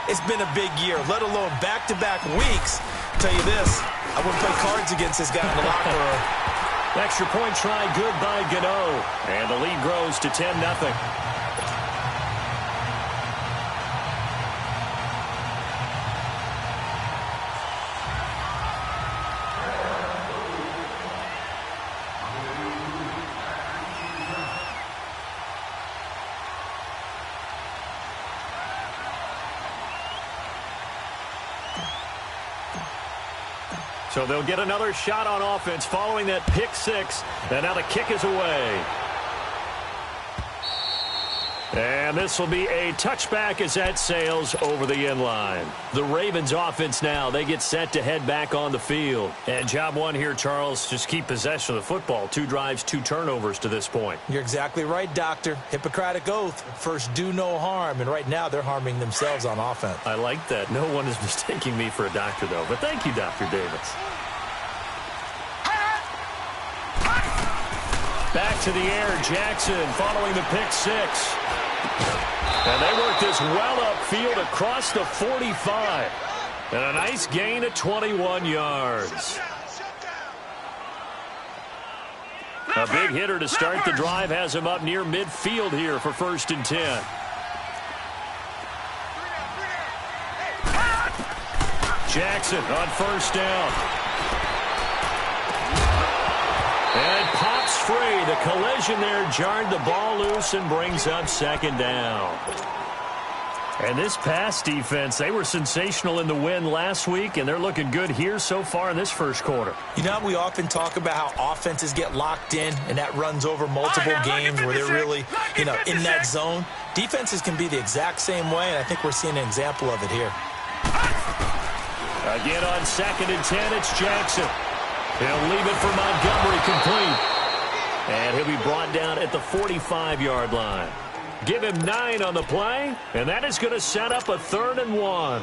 it's been a big year, let alone back-to-back weeks. I'll tell you this, I wouldn't play cards against this guy in the locker room. Extra point try, good by Gano. And the lead grows to 10-0. So they'll get another shot on offense following that pick six. And now the kick is away. And this will be a touchback as that sails over the end line. The Ravens offense now, they get set to head back on the field. And job one here, Charles, just keep possession of the football. 2 drives, 2 turnovers to this point. You're exactly right, Doctor. Hippocratic oath. First, do no harm. And right now, they're harming themselves on offense. I like that. No one is mistaking me for a doctor, though. But thank you, Dr. Davis. Back to the air, Jackson following the pick six. And they work this well upfield across the 45. And a nice gain of 21 yards. A big hitter to start the drive has him up near midfield here for 1st and 10. Jackson on 1st down. And pops free. The collision there jarred the ball loose and brings up 2nd down. And this pass defense, they were sensational in the win last week, and they're looking good here so far in this first quarter. You know, we often talk about how offenses get locked in, and that runs over multiple games where they're really, in that zone. Defenses can be the exact same way, and I think we're seeing an example of it here. Again on 2nd and 10, it's Jackson. He'll leave it for Montgomery complete. And he'll be brought down at the 45-yard line. Give him 9 on the play, and that is going to set up a 3rd and 1. All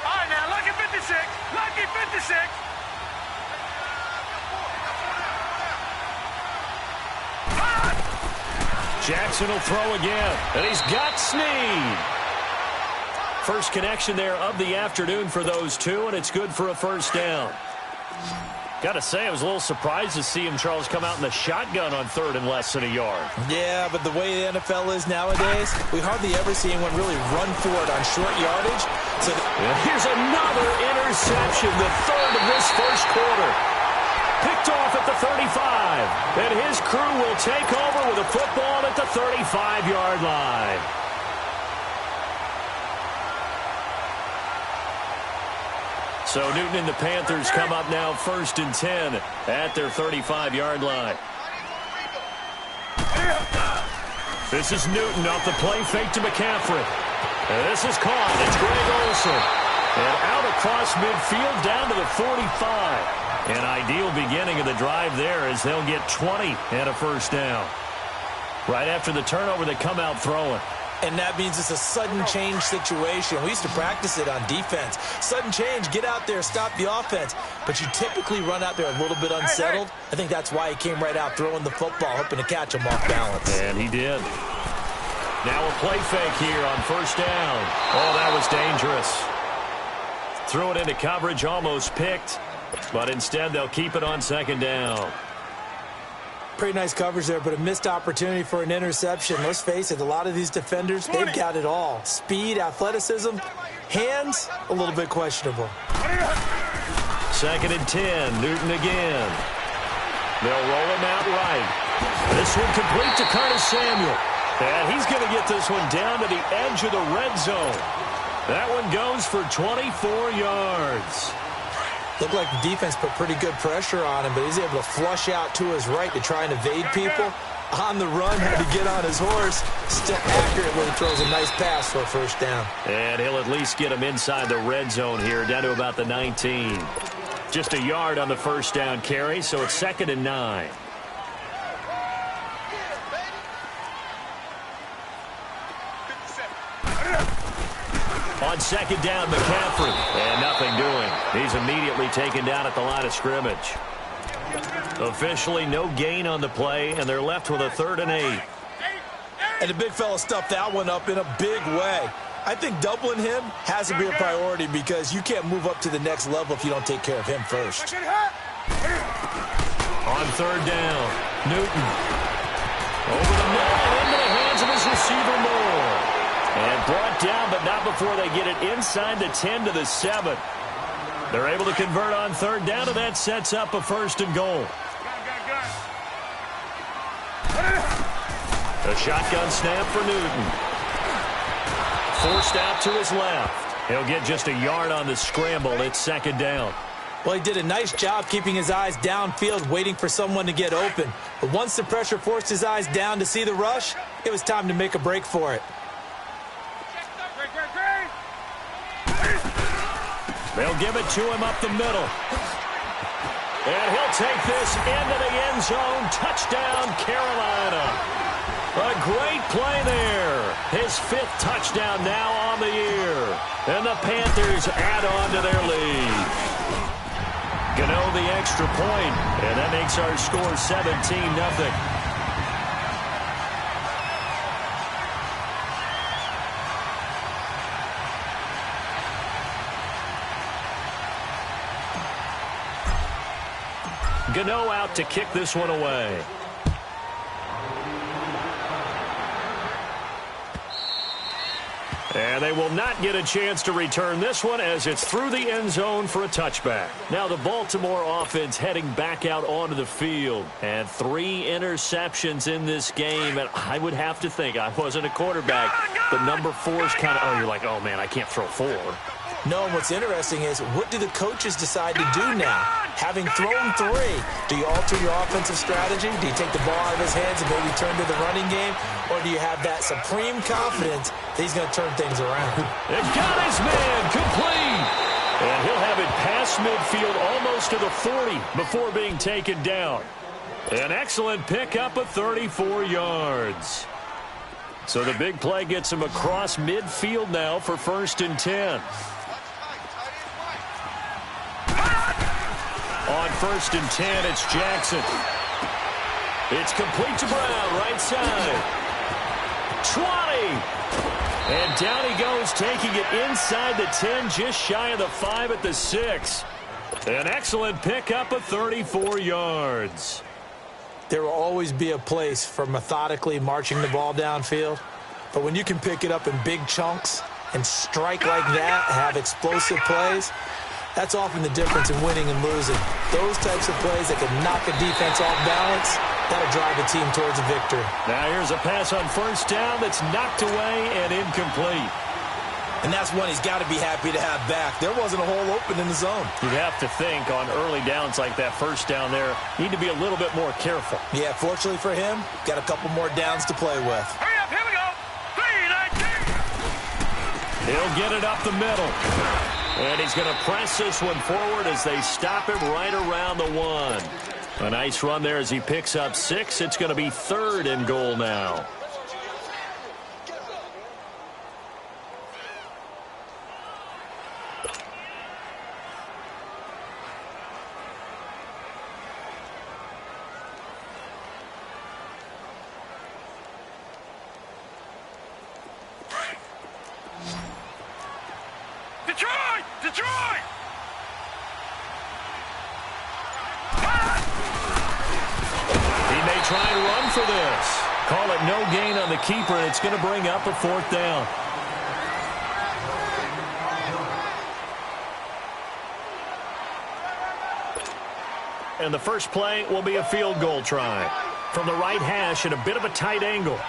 right, now, lucky 56. Lucky 56. Jackson will throw again, and he's got Snead. First connection there of the afternoon for those two, and it's good for a 1st down. Got to say, I was a little surprised to see him, Charles, come out in the shotgun on 3rd and less than a yard. Yeah, but the way the NFL is nowadays, we hardly ever see anyone really run for it on short yardage. So here's another interception, the 3rd of this first quarter. Picked off at the 35, and his crew will take over with a football at the 35-yard line. So Newton and the Panthers come up now 1st and 10 at their 35-yard line. This is Newton off the play fake to McCaffrey. And this is caught. It's Greg Olsen. And out across midfield down to the 45. An ideal beginning of the drive there as they'll get 20 and a 1st down. Right after the turnover, they come out throwing. And that means it's a sudden change situation. We used to practice it on defense. Sudden change, get out there, stop the offense. But you typically run out there a little bit unsettled. I think that's why he came right out throwing the football, hoping to catch him off balance. And he did. Now a play fake here on 1st down. Oh, that was dangerous. Threw it into coverage, almost picked. But instead, they'll keep it on 2nd down. Pretty nice coverage there, but a missed opportunity for an interception. Let's face it, a lot of these defenders, they've got it all. Speed, athleticism, hands, a little bit questionable. 2nd and 10, Newton again. They'll roll him out right. This one complete to Curtis Samuel. And he's going to get this one down to the edge of the red zone. That one goes for 24 yards. Looked like the defense put pretty good pressure on him, but he's able to flush out to his right to try and evade people. On the run, had to get on his horse. Still accurately throws a nice pass for a 1st down. And he'll at least get him inside the red zone here, down to about the 19. Just a yard on the 1st down carry, so it's 2nd and 9. On second down, McCaffrey. And nothing doing. He's immediately taken down at the line of scrimmage. Officially no gain on the play, and they're left with a 3rd and 8. And the big fella stuffed that one up in a big way. I think doubling him has to be a priority because you can't move up to the next level if you don't take care of him first. On 3rd down, Newton. Over the middle and into the hands of his receiver Moore. And brought down, but not before they get it inside the 10 to the 7. They're able to convert on 3rd down, and that sets up a 1st and goal. A shotgun snap for Newton. Forced out to his left. He'll get just a yard on the scramble. It's 2nd down. Well, he did a nice job keeping his eyes downfield, waiting for someone to get open. But once the pressure forced his eyes down to see the rush, it was time to make a break for it. They'll give it to him up the middle. And he'll take this into the end zone. Touchdown, Carolina. A great play there. His 5th touchdown now on the year. And the Panthers add on to their lead. Gano the extra point, and that makes our score 17-0. Gano out to kick this one away. And they will not get a chance to return this one as it's through the end zone for a touchback. Now the Baltimore offense heading back out onto the field. And 3 interceptions in this game. And I would have to think, I wasn't a quarterback, but number 4 is kind of, oh, you're like, oh, man, I can't throw 4. No, and what's interesting is, what do the coaches decide to do now? Having thrown 3, do you alter your offensive strategy? Do you take the ball out of his hands and maybe turn to the running game? Or do you have that supreme confidence that he's going to turn things around? It got his man complete. And he'll have it past midfield almost to the 40 before being taken down. An excellent pickup of 34 yards. So the big play gets him across midfield now for 1st and 10. On 1st and 10, it's Jackson. It's complete to Brown, right side. 20. And down he goes, taking it inside the 10, just shy of the 5 at the 6. An excellent pickup of 34 yards. There will always be a place for methodically marching the ball downfield. But when you can pick it up in big chunks and strike like that, have explosive plays, that's often the difference in winning and losing. Those types of plays that can knock a defense off balance, that'll drive a team towards a victory. Now here's a pass on 1st down that's knocked away and incomplete. And that's one he's got to be happy to have back. There wasn't a hole open in the zone. You'd have to think on early downs like that 1st down there, need to be a little bit more careful. Yeah, fortunately for him, got a couple more downs to play with. Hurry up, here we go. 3-19. He'll get it up the middle. And he's going to press this one forward as they stop him right around the 1. A nice run there as he picks up 6. It's going to be 3rd and goal now. Detroit! Detroit! He may try and run for this. Call it no gain on the keeper, and it's going to bring up a 4th down. And the first play will be a field goal try. From the right hash at a bit of a tight angle.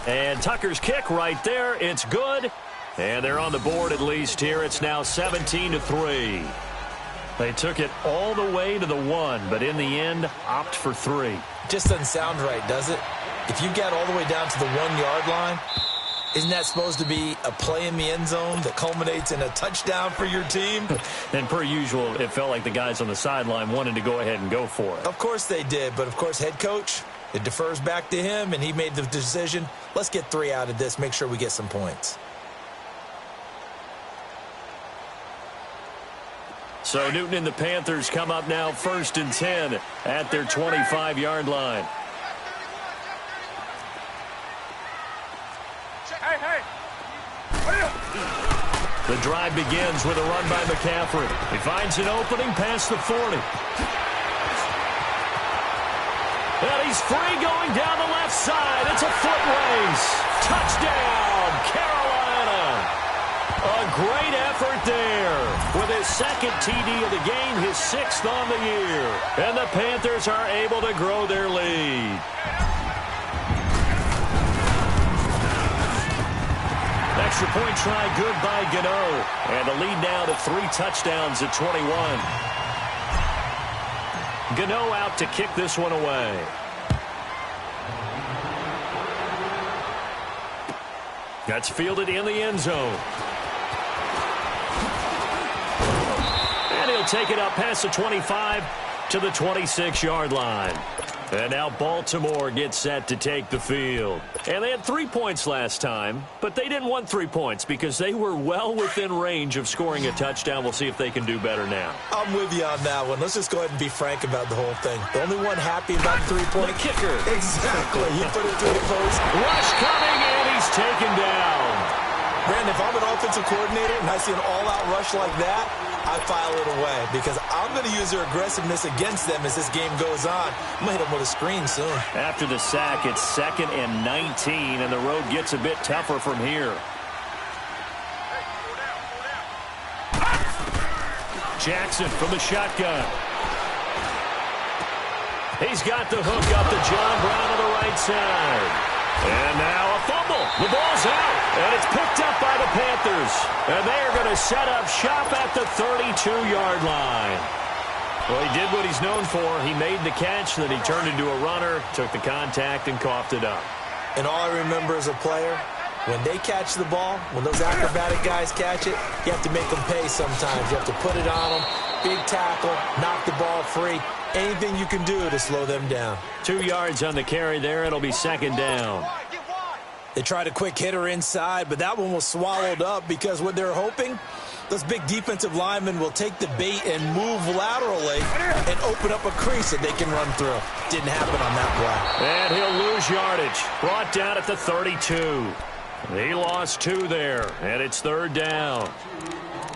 And Tucker's kick right there. It's good. And they're on the board at least here. It's now 17-3. They took it all the way to the 1, but in the end, opt for 3. Just doesn't sound right, does it? If you get all the way down to the 1-yard line, isn't that supposed to be a play in the end zone that culminates in a touchdown for your team? And per usual, it felt like the guys on the sideline wanted to go ahead and go for it. Of course they did, but of course head coach, It defers back to him, and he made the decision. Let's get 3 out of this, make sure we get some points. So Newton and the Panthers come up now 1st and 10 at their 25-yard line. The drive begins with a run by McCaffrey. He finds an opening past the 40. And he's free going down the left side. It's a foot race. Touchdown, Carolina. A great effort there. With his 2nd TD of the game, his 6th on the year. And the Panthers are able to grow their lead. Extra point try good by Gano. And the lead now to 3 touchdowns at 21. Gano out to kick this one away. That's fielded in the end zone. And he'll take it up past the 25 to the 26-yard line. And now Baltimore gets set to take the field. And they had 3 points last time, but they didn't want 3 points because they were well within range of scoring a touchdown. We'll see if they can do better now. I'm with you on that one. Let's just go ahead and be frank about the whole thing. The only one happy about the 3-point. The kicker. Exactly. He put it through the post. Rush coming, and he's taken down. Brandon, if I'm an offensive coordinator and I see an all-out rush like that, I file it away because I'm going to use their aggressiveness against them as this game goes on. I'm going to hit them with a screen soon. After the sack, it's 2nd and 19, and the road gets a bit tougher from here. Jackson from the shotgun. He's got the hook up to John Brown on the right side. And now a fumble. The ball's out, and it's picked up by the Panthers. And they are going to set up shop at the 32-yard line. Well, he did what he's known for. He made the catch, then he turned into a runner, took the contact, and coughed it up. And all I remember as a player, when they catch the ball, when those acrobatic guys catch it, you have to make them pay sometimes. You have to put it on them, big tackle, knock the ball free. Anything you can do to slow them down. 2 yards on the carry there. It'll be 2nd down. They tried a quick hitter inside, but that one was swallowed up because what they're hoping, those big defensive linemen will take the bait and move laterally and open up a crease that they can run through. Didn't happen on that play. And he'll lose yardage. Brought down at the 32. He lost 2 there, and it's 3rd down.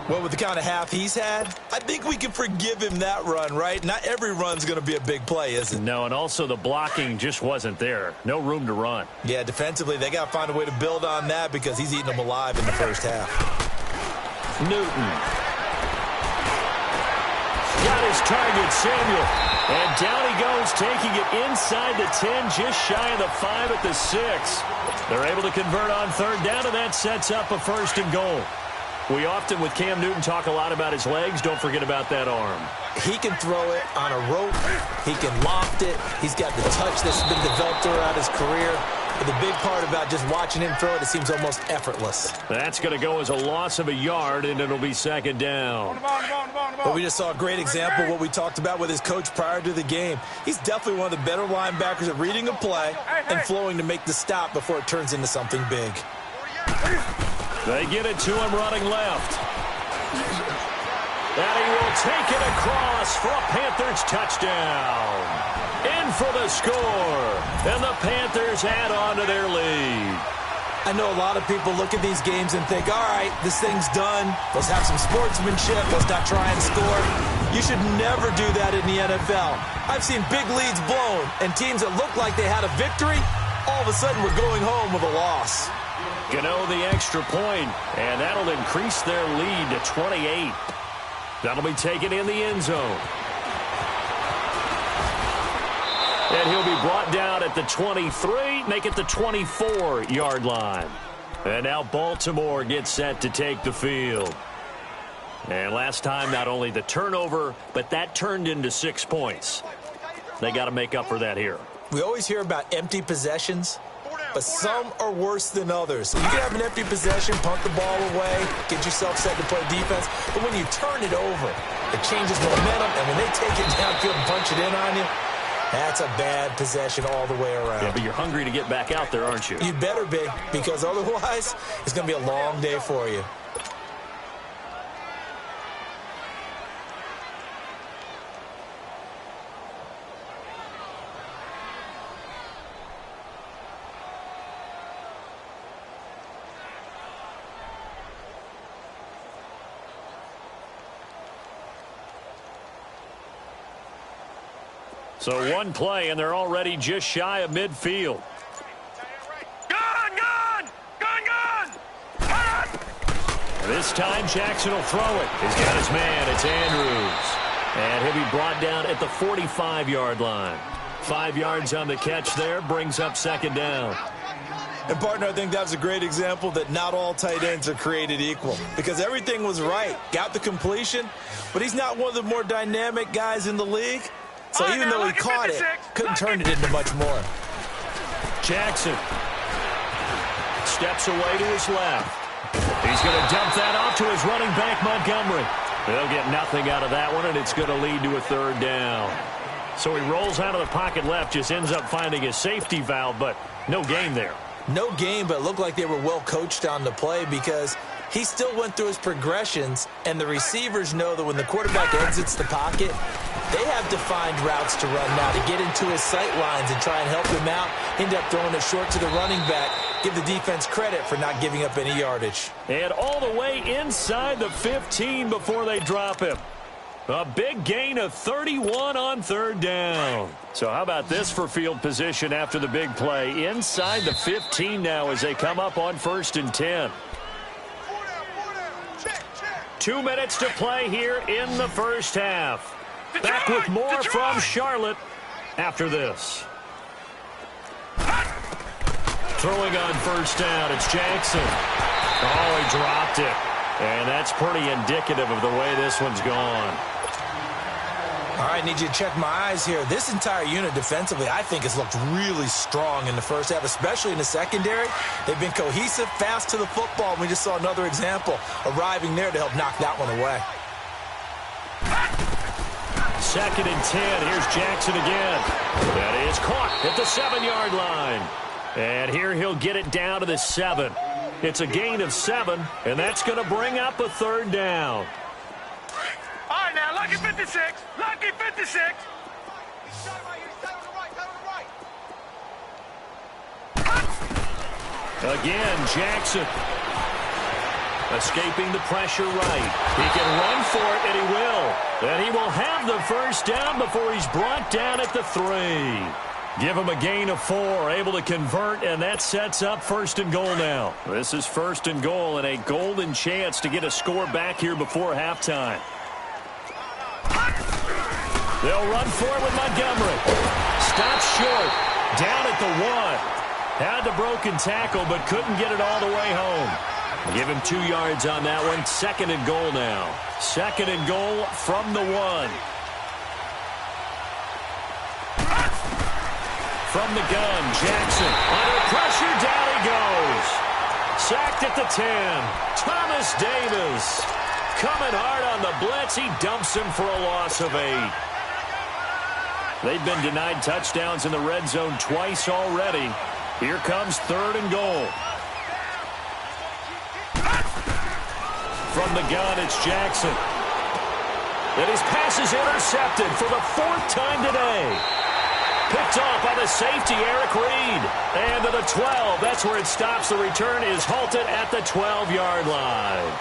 Well, with the kind of half he's had, I think we can forgive him that run, right? Not every run's going to be a big play, is it? No, and also the blocking just wasn't there. No room to run. Yeah, defensively, they got to find a way to build on that because he's eating them alive in the first half. Newton. Got his target, Samuel. And down he goes, taking it inside the 10, just shy of the 5 at the 6. They're able to convert on 3rd down, and that sets up a 1st and goal. We often, with Cam Newton, talk a lot about his legs. Don't forget about that arm. He can throw it on a rope. He can loft it. He's got the touch that's been developed throughout his career. But the big part about just watching him throw it, it seems almost effortless. That's going to go as a loss of a yard, and it'll be 2nd down. But we just saw a great example of what we talked about with his coach prior to the game. He's definitely one of the better linebackers at reading a play and flowing to make the stop before it turns into something big. They get it to him running left. And he will take it across for a Panthers touchdown. In for the score. And the Panthers add on to their lead. I know a lot of people look at these games and think, all right, this thing's done. Let's have some sportsmanship. Let's not try and score. You should never do that in the NFL. I've seen big leads blown, and teams that looked like they had a victory, all of a sudden were going home with a loss. Gano the extra point, and that'll increase their lead to 28. That'll be taken in the end zone. And he'll be brought down at the 23, make it the 24-yard line. And now Baltimore gets set to take the field. And last time, not only the turnover, but that turned into 6 points. They got to make up for that here. We always hear about empty possessions, but some are worse than others. So you can have an empty possession, punt the ball away, get yourself set to play defense. But when you turn it over, it changes momentum, and when they take it downfield and punch it in on you, That's a bad possession all the way around. Yeah, but you're hungry to get back out there, aren't you? You better be, because otherwise it's going to be a long day for you. So one play, and they're already just shy of midfield. This time, Jackson will throw it. He's got his man. It's Andrews. And he'll be brought down at the 45-yard line. 5 yards on the catch there, brings up second down. And, partner, I think that's a great example that not all tight ends are created equal, because everything was right. Got the completion, but he's not one of the more dynamic guys in the league. So even though he caught it, couldn't turn it into much more. Jackson steps away to his left. He's going to dump that off to his running back, Montgomery. They'll get nothing out of that one, and it's going to lead to a third down. So he rolls out of the pocket left, just ends up finding a safety valve, but no gain there. No gain, but it looked like they were well coached on the play, because he still went through his progressions, and the receivers know that when the quarterback exits the pocket, they have defined routes to run now to get into his sight lines and try and help him out. End up throwing it short to the running back. Give the defense credit for not giving up any yardage. And all the way inside the 15 before they drop him. A big gain of 31 on third down. So how about this for field position after the big play? Inside the 15 now as they come up on 1st and 10. 2 minutes to play here in the first half. Back with more from Charlotte after this. Throwing on 1st down, it's Jackson. Oh, he dropped it. And that's pretty indicative of the way this one's gone. All right, need you to check my eyes here. This entire unit defensively, I think, has looked really strong in the first half, especially in the secondary. They've been cohesive, fast to the football. We just saw another example arriving there to help knock that one away. 2nd and 10. Here's Jackson again. That is caught at the 7-yard line. And here he'll get it down to the 7. It's a gain of 7, and that's going to bring up a third down. All right, now, lucky 56. Lucky 56. Again, Jackson. Escaping the pressure right. He can run for it, and he will. And he will have the first down before he's brought down at the 3. Give him a gain of 4, able to convert, and that sets up 1st and goal now. This is 1st and goal and a golden chance to get a score back here before halftime. They'll run for it with Montgomery. Stops short. Down at the 1. Had the broken tackle, but couldn't get it all the way home. Give him 2 yards on that one. 2nd and goal now. 2nd and goal from the 1. From the gun, Jackson. Under pressure, down he goes. Sacked at the 10. Thomas Davis. Coming hard on the blitz. He dumps him for a loss of 8. They've been denied touchdowns in the red zone twice already. Here comes 3rd and goal. From the gun, it's Jackson. And his pass is intercepted for the 4th time today. Picked off by the safety, Eric Reed. And to the 12. That's where it stops. The return is halted at the 12-yard line.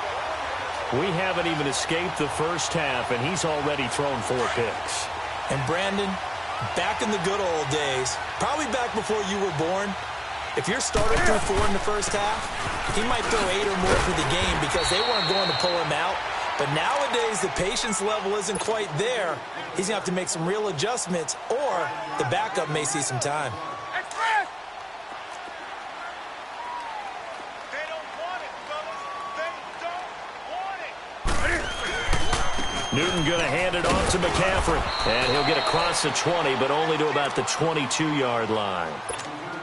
We haven't even escaped the first half, and he's already thrown 4 picks. And Brandon, back in the good old days, probably back before you were born, if your starter threw 4 in the first half, he might throw 8 or more for the game because they weren't going to pull him out. But nowadays, the patience level isn't quite there. He's going to have to make some real adjustments, or the backup may see some time. They don't want it, fellas. They don't want it. Newton going to hand it off to McCaffrey. And he'll get across the 20, but only to about the 22-yard line.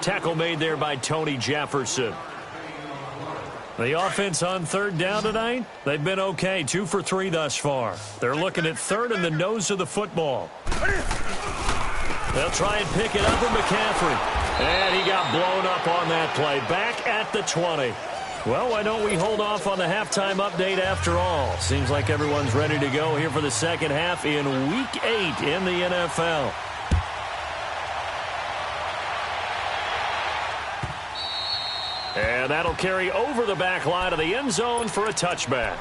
Tackle made there by Tony Jefferson. The offense on third down tonight, they've been okay, 2 for 3 thus far. They're looking at third in the nose of the football. They'll try and pick it up with McCaffrey. And he got blown up on that play. Back at the 20. Well, why don't we hold off on the halftime update after all? Seems like everyone's ready to go here for the second half in Week 8 in the NFL. And that'll carry over the back line of the end zone for a touchback.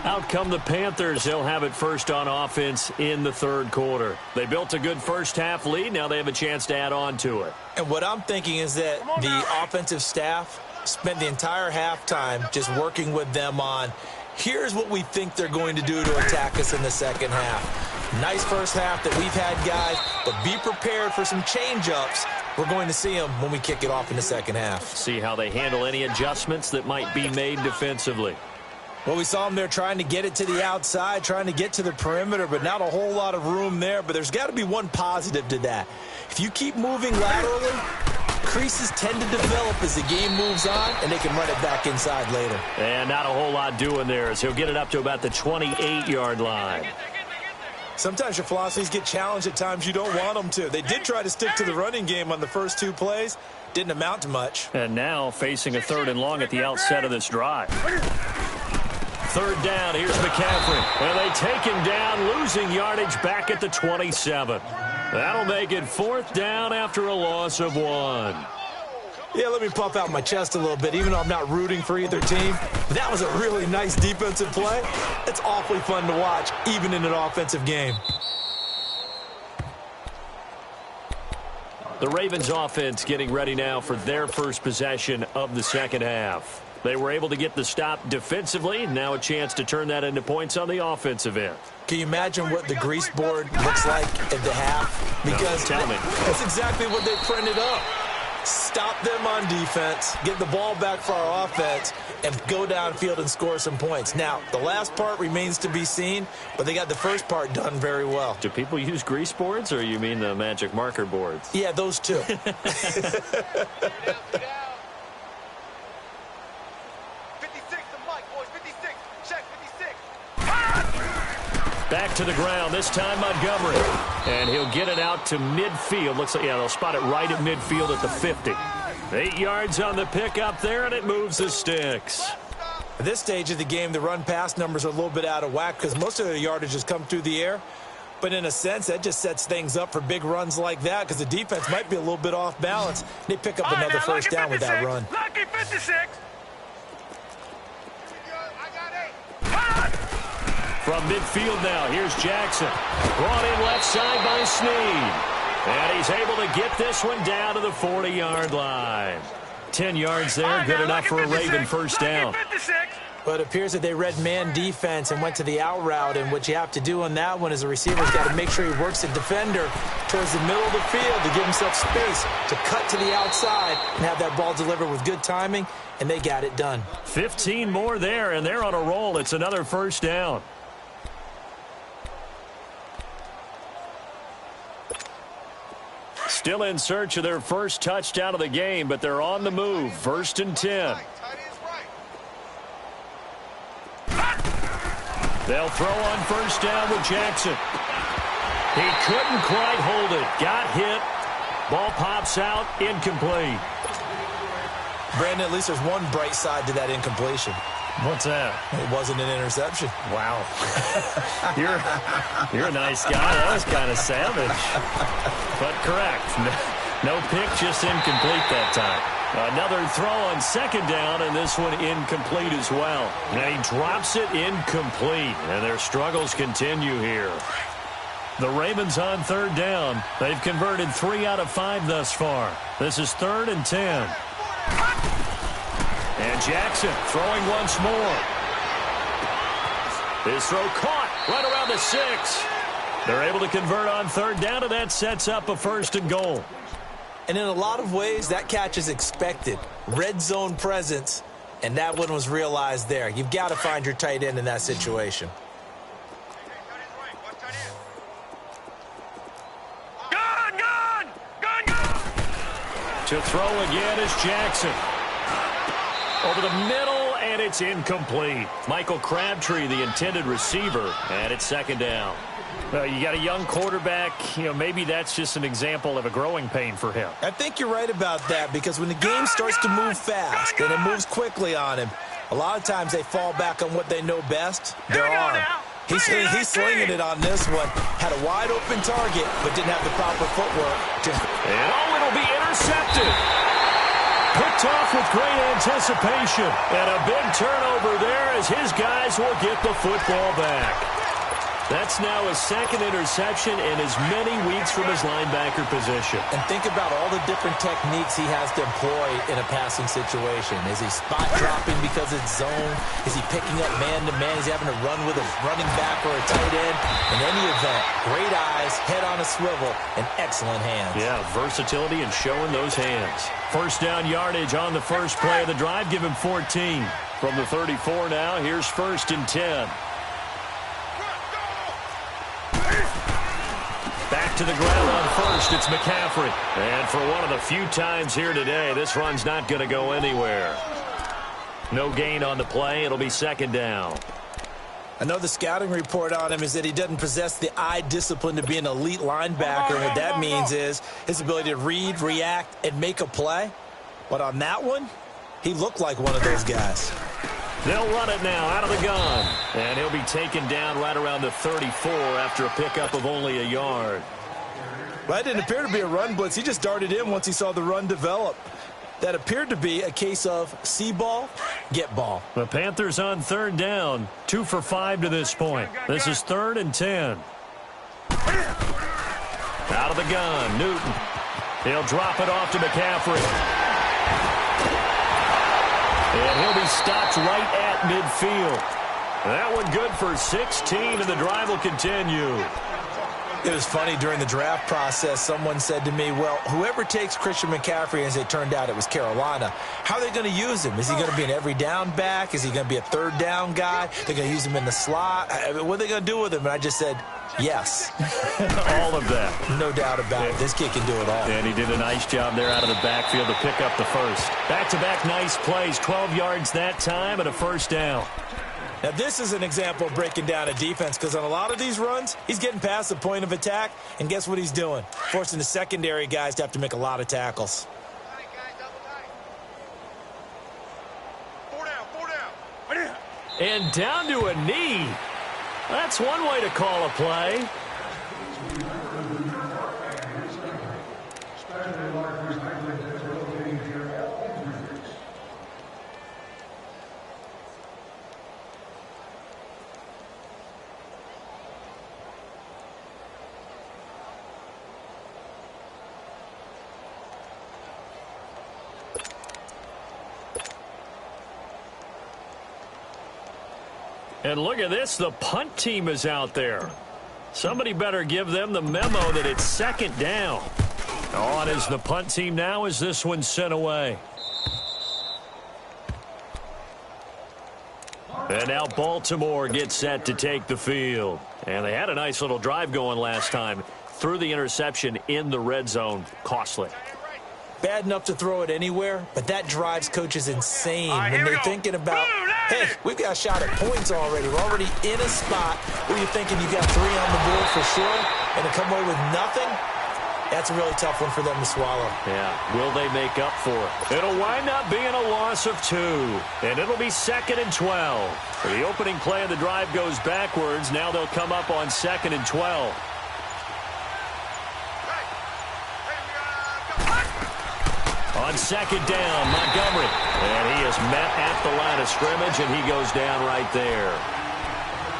Out come the Panthers. They'll have it first on offense in the third quarter. They built a good first half lead. Now they have a chance to add on to it. And what I'm thinking is that the offensive staff spent the entire halftime just working with them on, here's what we think they're going to do to attack us in the second half. Nice first half that we've had, guys, but be prepared for some change-ups. We're going to see them when we kick it off in the second half. See how they handle any adjustments that might be made defensively. Well, we saw them there trying to get it to the outside, trying to get to the perimeter, but not a whole lot of room there. But there's got to be one positive to that. If you keep moving laterally, creases tend to develop as the game moves on, and they can run it back inside later. And not a whole lot doing there as he'll get it up to about the 28-yard line. Sometimes your philosophies get challenged at times you don't want them to. They did try to stick to the running game on the first 2 plays. Didn't amount to much. And now facing a 3rd and long at the outset of this drive. Third down, here's McCaffrey. And they take him down, losing yardage back at the 27. That'll make it 4th down after a loss of 1. Yeah, let me puff out my chest a little bit, even though I'm not rooting for either team. That was a really nice defensive play. It's awfully fun to watch, even in an offensive game. The Ravens offense getting ready now for their first possession of the second half. They were able to get the stop defensively. Now a chance to turn that into points on the offensive end. Can you imagine what the grease board looks like at the half? Because no, tell me. That's exactly what they printed up. Stop them on defense, get the ball back for our offense, and go downfield and score some points. Now, the last part remains to be seen, but they got the first part done very well. Do people use grease boards, or you mean the magic marker boards? Yeah, those two. Back to the ground, this time Montgomery. And he'll get it out to midfield. Looks like, yeah, they'll spot it right at midfield at the 50. 8 yards on the pickup there, and it moves the sticks. At this stage of the game, the run-pass numbers are a little bit out of whack because most of the yardage has come through the air. But in a sense, that just sets things up for big runs like that because the defense might be a little bit off balance. They pick up another first down with that run. Lucky 56. From midfield now, here's Jackson. Brought in left side by Snead. And he's able to get this one down to the 40-yard line. 10 yards there, good enough for a Raven first down. But it appears that they read man defense and went to the out route. And what you have to do on that one is the receiver's got to make sure he works the defender towards the middle of the field to give himself space to cut to the outside and have that ball delivered with good timing, and they got it done. 15 more there, and they're on a roll. It's another first down. Still in search of their first touchdown of the game, but they're on the move. 1st and 10. They'll throw on first down with Jackson. He couldn't quite hold it. Got hit. Ball pops out. Incomplete. Brandon, at least there's one bright side to that incompletion. What's that? It wasn't an interception. Wow. You're a nice guy. That was kind of savage. But correct. No pick, just incomplete that time. Another throw on second down, and this one incomplete as well. And he drops it incomplete, and their struggles continue here. The Ravens on third down. They've converted 3 out of 5 thus far. This is 3rd and 10. And Jackson throwing once more. His throw caught right around the 6. They're able to convert on third down, and that sets up a 1st and goal. And in a lot of ways, that catch is expected. Red zone presence, and that one was realized there. You've got to find your tight end in that situation. Gone! To throw again is Jackson. Over the middle, and it's incomplete. Michael Crabtree, the intended receiver, and it's second down. Well, you got a young quarterback. Maybe that's just an example of a growing pain for him. I think you're right about that, because when the game starts to move fast and it moves quickly on him, a lot of times they fall back on what they know best, their arm. He's slinging it on this one. Had a wide-open target, but didn't have the proper footwork. And it'll be intercepted. Picked off with great anticipation. And a big turnover there as his guys will get the football back. That's now his second interception in as many weeks from his linebacker position. And think about all the different techniques he has to employ in a passing situation. Is he spot dropping because it's zone? Is he picking up man-to-man? Is he having to run with a running back or a tight end? In any event, great eyes, head on a swivel, and excellent hands. Yeah, versatility and showing those hands. First down yardage on the first play of the drive. Give him 14. From the 34 now, here's 1st and 10. Back to the ground on first, it's McCaffrey. And for one of the few times here today, this run's not going to go anywhere. No gain on the play. It'll be second down. I know the scouting report on him is that he doesn't possess the eye discipline to be an elite linebacker. And what that means is his ability to read, react, and make a play. But on that one, he looked like one of those guys. They'll run it now out of the gun. And he'll be taken down right around the 34 after a pickup of only a yard. Well, that didn't appear to be a run blitz. He just darted in once he saw the run develop. That appeared to be a case of see ball, get ball. The Panthers on third down. 2 for 5 to this point. This is 3rd and 10. Out of the gun, Newton. He'll drop it off to McCaffrey. And he'll be stopped right at midfield. That one good for 16, and the drive will continue. It was funny, during the draft process, someone said to me, well, whoever takes Christian McCaffrey, as it turned out it was Carolina, how are they going to use him? Is he going to be an every down back? Is he going to be a third down guy? They're going to use him in the slot? What are they going to do with him? And I just said, yes. All of that. No doubt about it. This kid can do it all. And he did a nice job there out of the backfield to pick up the first. Back-to-back nice plays, 12 yards that time and a first down. Now, this is an example of breaking down a defense, because on a lot of these runs, he's getting past the point of attack, and guess what he's doing? Forcing the secondary guys to have to make a lot of tackles. And down to a knee. That's one way to call a play. And look at this, the punt team is out there. Somebody better give them the memo that it's second down. On is the punt team now as this one's sent away. And now Baltimore gets set to take the field. And they had a nice little drive going last time. Threw the interception in the red zone. Costly. Bad enough to throw it anywhere, but that drives coaches insane when they're thinking about, hey, we've got a shot at points already. We're already in a spot where you're thinking you got 3 on the board for sure, and to come away with nothing, that's a really tough one for them to swallow. Yeah, will they make up for it? It'll wind up being a loss of 2, and it'll be 2nd and 12. The opening play of the drive goes backwards. Now they'll come up on 2nd and 12. On second down, Montgomery. And he is met at the line of scrimmage, and he goes down right there.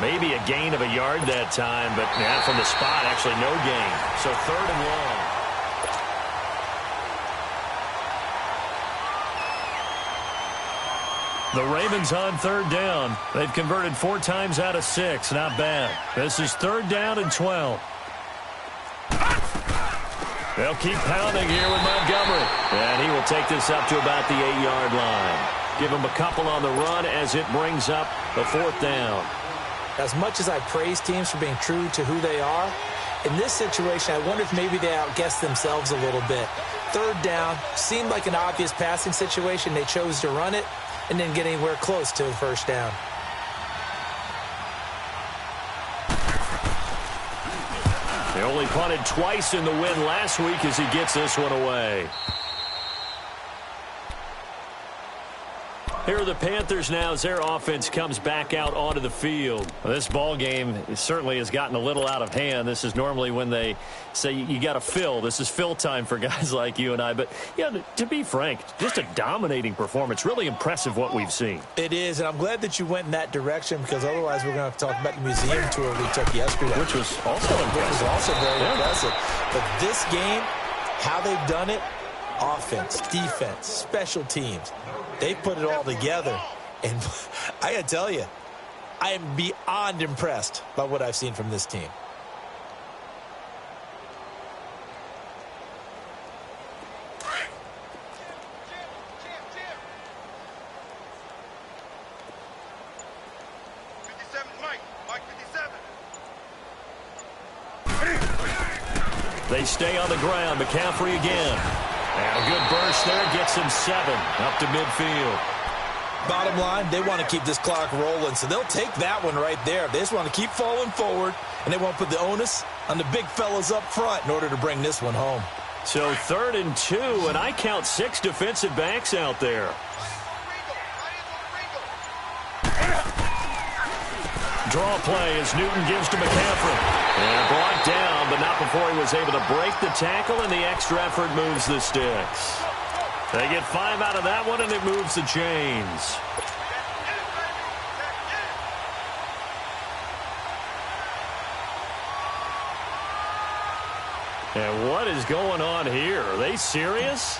Maybe a gain of a yard that time, but from the spot, actually no gain. So 3rd and long. The Ravens on 3rd down. They've converted 4 times out of 6. Not bad. This is 3rd down and 12. They'll keep pounding here with Montgomery. And he will take this up to about the 8-yard line. Give him a couple on the run as it brings up the 4th down. As much as I praise teams for being true to who they are, in this situation, I wonder if maybe they outguessed themselves a little bit. 3rd down seemed like an obvious passing situation. They chose to run it. and didn't get anywhere close to a first down. They only punted twice in the win last week as he gets this one away. Here are the Panthers now as their offense comes back out onto the field. Well, this ball game certainly has gotten a little out of hand. This is normally when they say you got to fill. This is fill time for guys like you and I. But, yeah, to be frank, just a dominating performance. Really impressive what we've seen. It is, and I'm glad that you went in that direction because otherwise we're going to have to talk about the museum tour we took yesterday. Which was also impressive. Which was also very impressive. But this game, how they've done it, offense, defense, special teams, they put it all together. And I got to tell you, I am beyond impressed by what I've seen from this team. They stay on the ground. McCaffrey again. And a good burst there gets him 7 up to midfield. Bottom line, they want to keep this clock rolling, so they'll take that one right there. They just want to keep falling forward, and they won't put the onus on the big fellas up front in order to bring this one home. So 3rd and 2, and I count 6 defensive backs out there. Draw play as Newton gives to McCaffrey. And brought down, but not before he was able to break the tackle, and the extra effort moves the sticks. They get 5 out of that one, and it moves the chains. And what is going on here? Are they serious?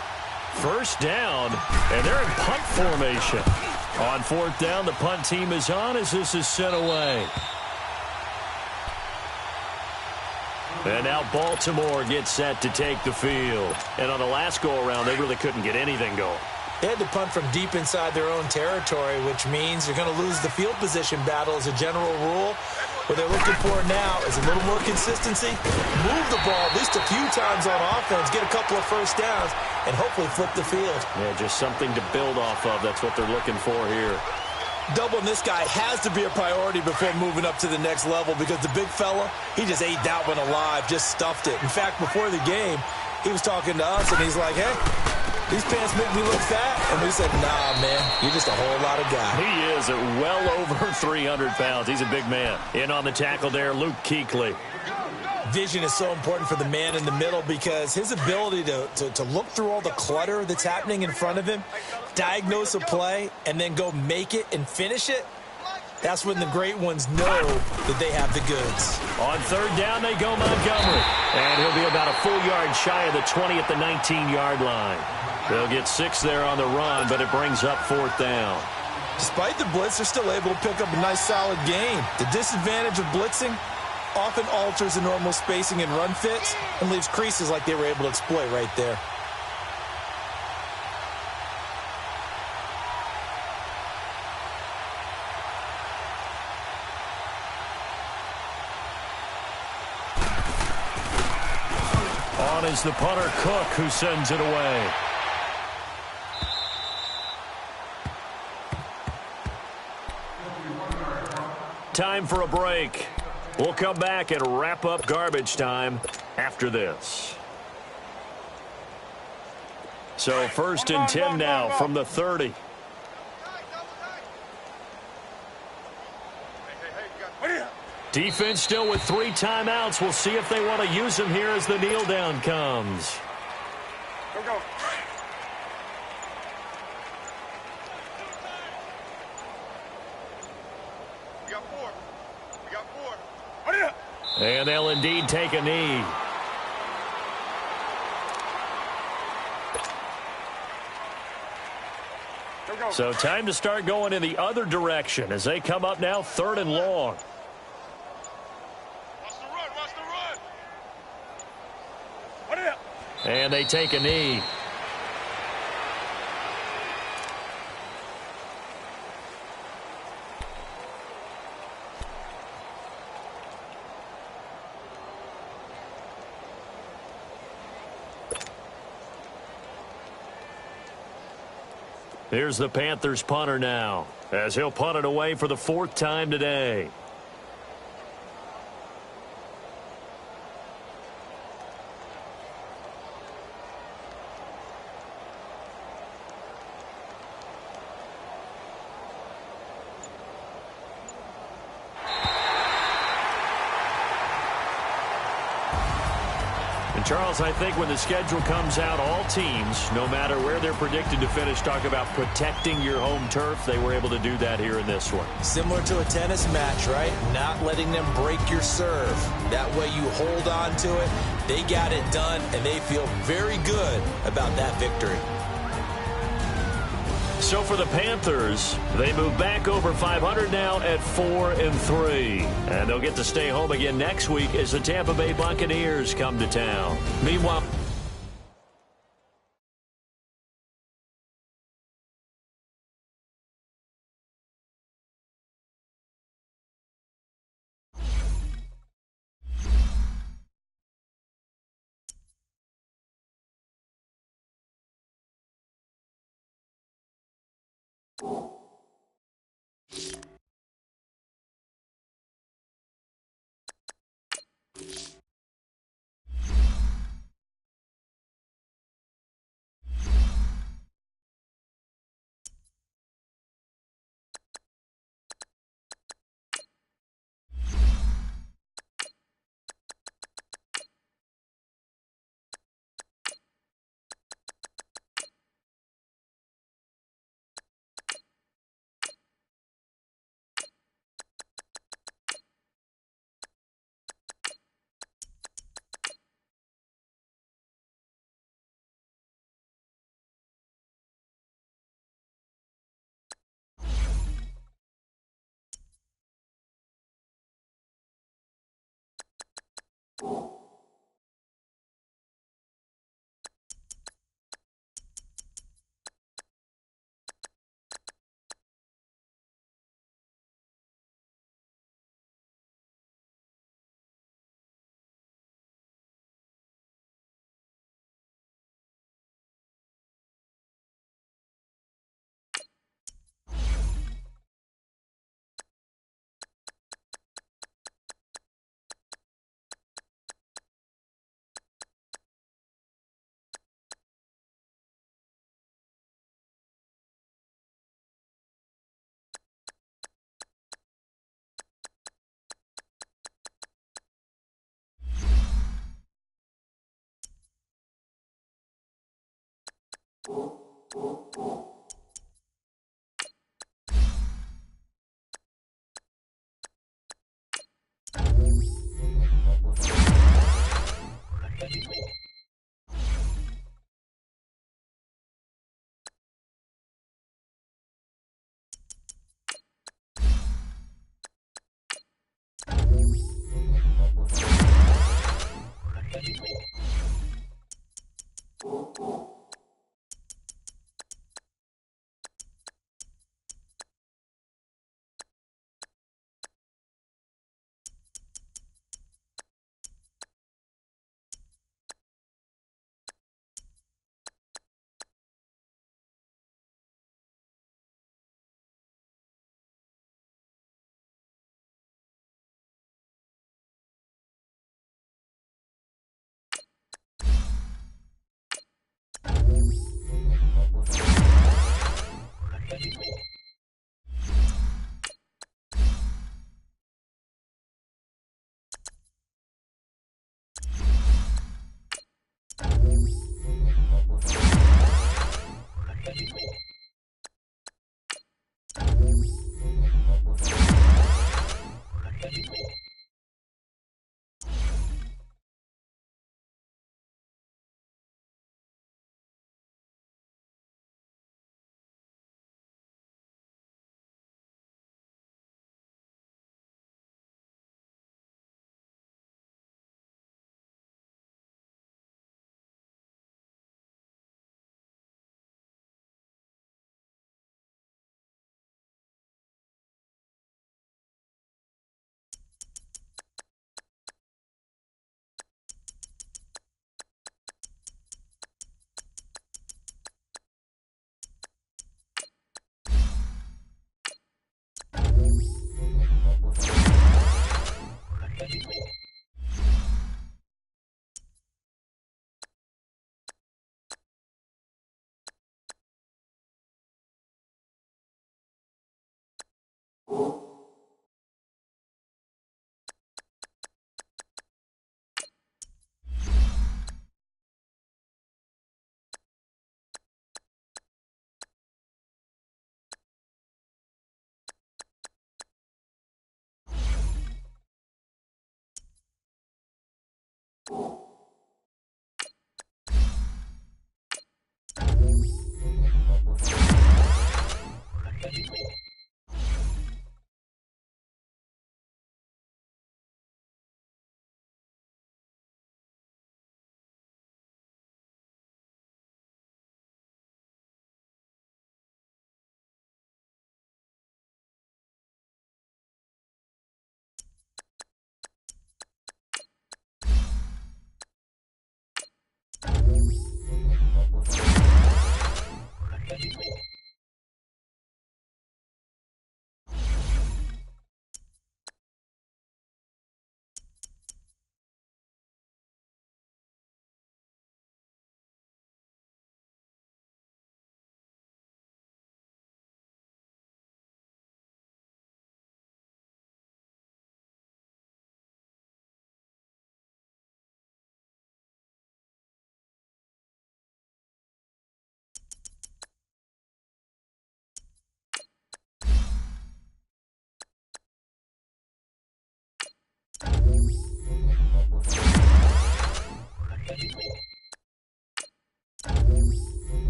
First down, and they're in punt formation. On 4th down, the punt team is on as this is sent away. And now Baltimore gets set to take the field. And on the last go-around, they really couldn't get anything going. They had to punt from deep inside their own territory, which means you're going to lose the field position battle as a general rule. What they're looking for now is a little more consistency, move the ball at least a few times on offense, get a couple of first downs, and hopefully flip the field. Yeah, just something to build off of. That's what they're looking for here. Doubling this guy has to be a priority before moving up to the next level because the big fella, he just ate that one alive, just stuffed it. In fact, before the game, he was talking to us, and he's like, hey, these pants make me look fat. And we said, nah, man, you're just a whole lot of guy. He is at well over 300 pounds. He's a big man. In on the tackle there, Luke Kuechly. Vision is so important for the man in the middle because his ability to look through all the clutter that's happening in front of him, diagnose a play, and then go make it and finish it, that's when the great ones know that they have the goods. On 3rd down, they go Montgomery. And he'll be about a full yard shy of the 20 at the 19-yard line. They'll get 6 there on the run, but it brings up 4th down. Despite the blitz, they're still able to pick up a nice, solid gain. The disadvantage of blitzing often alters the normal spacing and run fits and leaves creases like they were able to exploit right there. On is the punter Cook, who sends it away. Time for a break. We'll come back and wrap up garbage time after this. So 1st and 10 now from the 30. Defense still with 3 timeouts. We'll see if they want to use them here as the kneel down comes. Go. We got 4. And they'll indeed take a knee. So time to start going in the other direction as they come up now 3rd and long. Watch the run. And they take a knee. Here's the Panthers punter now, as he'll punt it away for the 4th time today. Charles, I think when the schedule comes out, all teams, no matter where they're predicted to finish, talk about protecting your home turf. They were able to do that here in this one. Similar to a tennis match, right? Not letting them break your serve. That way you hold on to it. They got it done, and they feel very good about that victory. So for the Panthers, they move back over 500 now at 4-3. And they'll get to stay home again next week as the Tampa Bay Buccaneers come to town. Meanwhile,